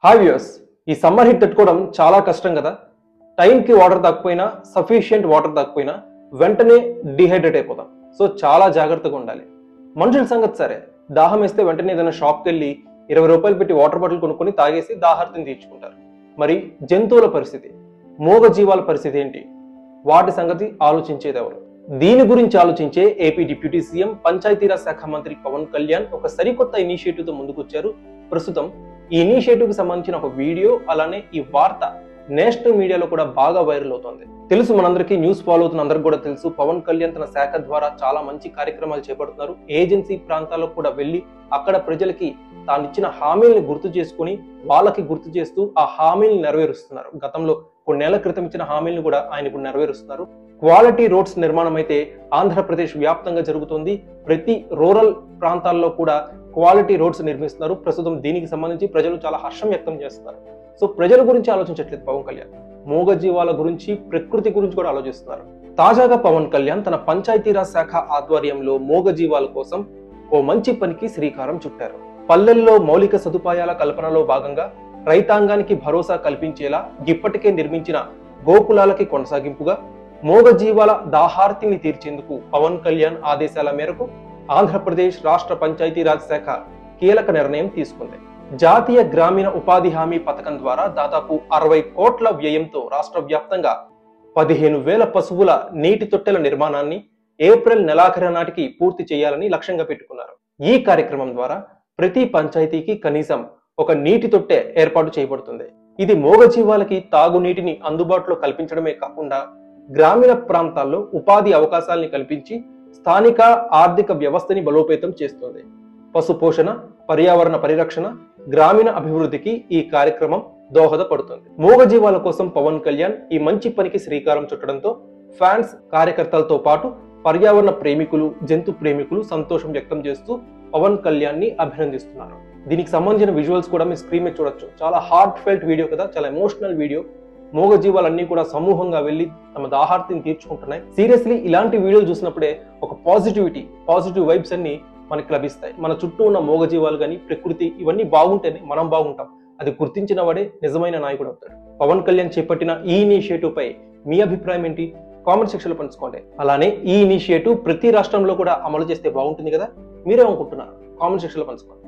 Hi viewers, ఈ summer heat తట్టుకోవడం చాలా కష్టం కదా. టైంకి వాటర్ తాకపోయినా, సఫిషియంట్ వాటర్ తాకపోయినా వెంటనే డిహైడ్రేట్ అయిపోతాం. సో చాలా జాగ్రత్తగా ఉండాలి. మనుషుల సంగతి సరే, దాహం వేస్తే వెంటనే ఏదైనా షాప్కి వెళ్ళి 20 రూపాయలు పెట్టి వాటర్ బాటిల్ కొనుక్కొని తాగేసి దాహార్తిని తీర్చుకుంటారు. మరి జంతువుల పరిస్థితి, మూగ జీవాల పరిస్థితి ఏంటి? వాటి సంగతి ఆలోచించేది ఎవరు? దీని గురించి ఆలోచించే ఏపీ డిప్యూటీ సీఎం పంచాయతీరాజ్ శాఖ మంత్రి పవన్ కళ్యాణ్ ఒక సరికొత్త ఇనిషియేటివ్ తో ముందుకొచ్చారు. ప్రస్తుతం ఈ ఇనిషియేటివ్ కి సంబంధించిన ఒక వీడియో, అలానే ఈ వార్త నేషనల్ మీడియాలో కూడా బాగా వైరల్ అవుతోంది. తెలుసు, మనందరికీ న్యూస్ ఫాలో అవుతున్న అందరికి కూడా తెలుసు, పవన్ కళ్యాణ్ తన శాఖ ద్వారా చాలా మంచి కార్యక్రమాలు చేపడుతున్నారు. ఏజెన్సీ ప్రాంతాల్లో కూడా వెళ్లి అక్కడ ప్రజలకి తాను ఇచ్చిన హామీలను గుర్తు చేసుకుని వాళ్ళకి గుర్తు చేస్తూ ఆ హామీలను నెరవేరుస్తున్నారు. గతంలో కొన్నేళ్ల క్రితం ఇచ్చిన హామీలను కూడా ఆయన ఇప్పుడు నెరవేరుస్తున్నారు. క్వాలిటీ రోడ్స్ నిర్మాణం అయితే ఆంధ్రప్రదేశ్ వ్యాప్తంగా జరుగుతుంది. ప్రతి రూరల్ ప్రాంతాల్లో కూడా క్వాలిటీ రోడ్స్ నిర్మిస్తున్నారు. ప్రస్తుతం దీనికి సంబంధించి ప్రజలు చాలా హర్షం వ్యక్తం చేస్తున్నారు. సో ప్రజల గురించి ఆలోచించట్లేదు పవన్ కళ్యాణ్, మూగ జీవాల గురించి, ప్రకృతి గురించి కూడా ఆలోచిస్తున్నారు. తాజాగా పవన్ కళ్యాణ్ తన పంచాయతీరాజ్ శాఖ ఆధ్వర్యంలో మూగ జీవాల కోసం ఓ మంచి పనికి శ్రీకారం చుట్టారు. పల్లెల్లో మౌలిక సదుపాయాల కల్పనలో భాగంగా రైతాంగానికి భరోసా కల్పించేలా ఇప్పటికే నిర్మించిన గోకులాలకి కొనసాగింపుగా మూగ జీవాల దాహార్తిని తీర్చేందుకు పవన్ కళ్యాణ్ ఆదేశాల మేరకు ఆంధ్రప్రదేశ్ రాష్ట్ర పంచాయతీరాజ్ శాఖ కీలక నిర్ణయం తీసుకుంది. జాతీయ గ్రామీణ ఉపాధి హామీ పథకం ద్వారా దాదాపు 60 కోట్ల వ్యయంతో రాష్ట్ర వ్యాప్తంగా 15,000 పశువుల నీటి తొట్టెల నిర్మాణాన్ని ఏప్రిల్ నెలాఖరు నాటికి పూర్తి చేయాలని లక్ష్యంగా పెట్టుకున్నారు. ఈ కార్యక్రమం ద్వారా ప్రతి పంచాయతీకి కనీసం ఒక నీటి తొట్టె ఏర్పాటు చేయబడుతుంది. ఇది మూగ జీవాలకి తాగునీటిని అందుబాటులో కల్పించడమే కాకుండా గ్రామీణ ప్రాంతాల్లో ఉపాధి అవకాశాలని కల్పించి స్థానిక ఆర్థిక వ్యవస్థని బలోపేతం చేస్తుంది. పశు పోషణ, పర్యావరణ పరిరక్షణ, గ్రామీణ అభివృద్ధికి ఈ కార్యక్రమం దోహదపడుతుంది. మూగ జీవాల కోసం పవన్ కళ్యాణ్ ఈ మంచి పనికి శ్రీకారం చుట్టడంతో ఫ్యాన్స్, కార్యకర్తలతో పాటు పర్యావరణ ప్రేమికులు, జంతు ప్రేమికులు సంతోషం వ్యక్తం చేస్తూ పవన్ కళ్యాణ్ ని అభినందిస్తున్నారు. దీనికి సంబంధించిన విజువల్స్ కూడా మీ స్క్రీన్ మీద చూడొచ్చు. చాలా హార్ట్ ఫెల్ట్ వీడియో కదా, చాలా ఎమోషనల్ వీడియో. మూగ జీవాలన్నీ కూడా సమూహంగా వెళ్లి తమ దాహార్తిని తీర్చుకుంటున్నాయి. సీరియస్లీ ఇలాంటి వీడియోలు చూసినప్పుడే ఒక పాజిటివ్ వైబ్స్ అన్ని మనకి లభిస్తాయి. మన చుట్టూ ఉన్న మూగ జీవాలు కానీ, ప్రకృతి, ఇవన్నీ బాగుంటేనే మనం బాగుంటాం. అది గుర్తించిన వాడే నిజమైన నాయకుడు అవుతాడు. పవన్ కళ్యాణ్ చేపట్టిన ఈ ఇనిషియేటివ్ పై మీ అభిప్రాయం ఏంటి? కామెంట్ సెక్షన్ లో పంచుకోండి. అలానే ఈ ఇనిషియేటివ్ ప్రతి రాష్ట్రంలో కూడా అమలు చేస్తే బాగుంటుంది కదా, మీరేమనుకుంటున్నారు? కామెంట్ సెక్షన్ లో పంచుకోండి.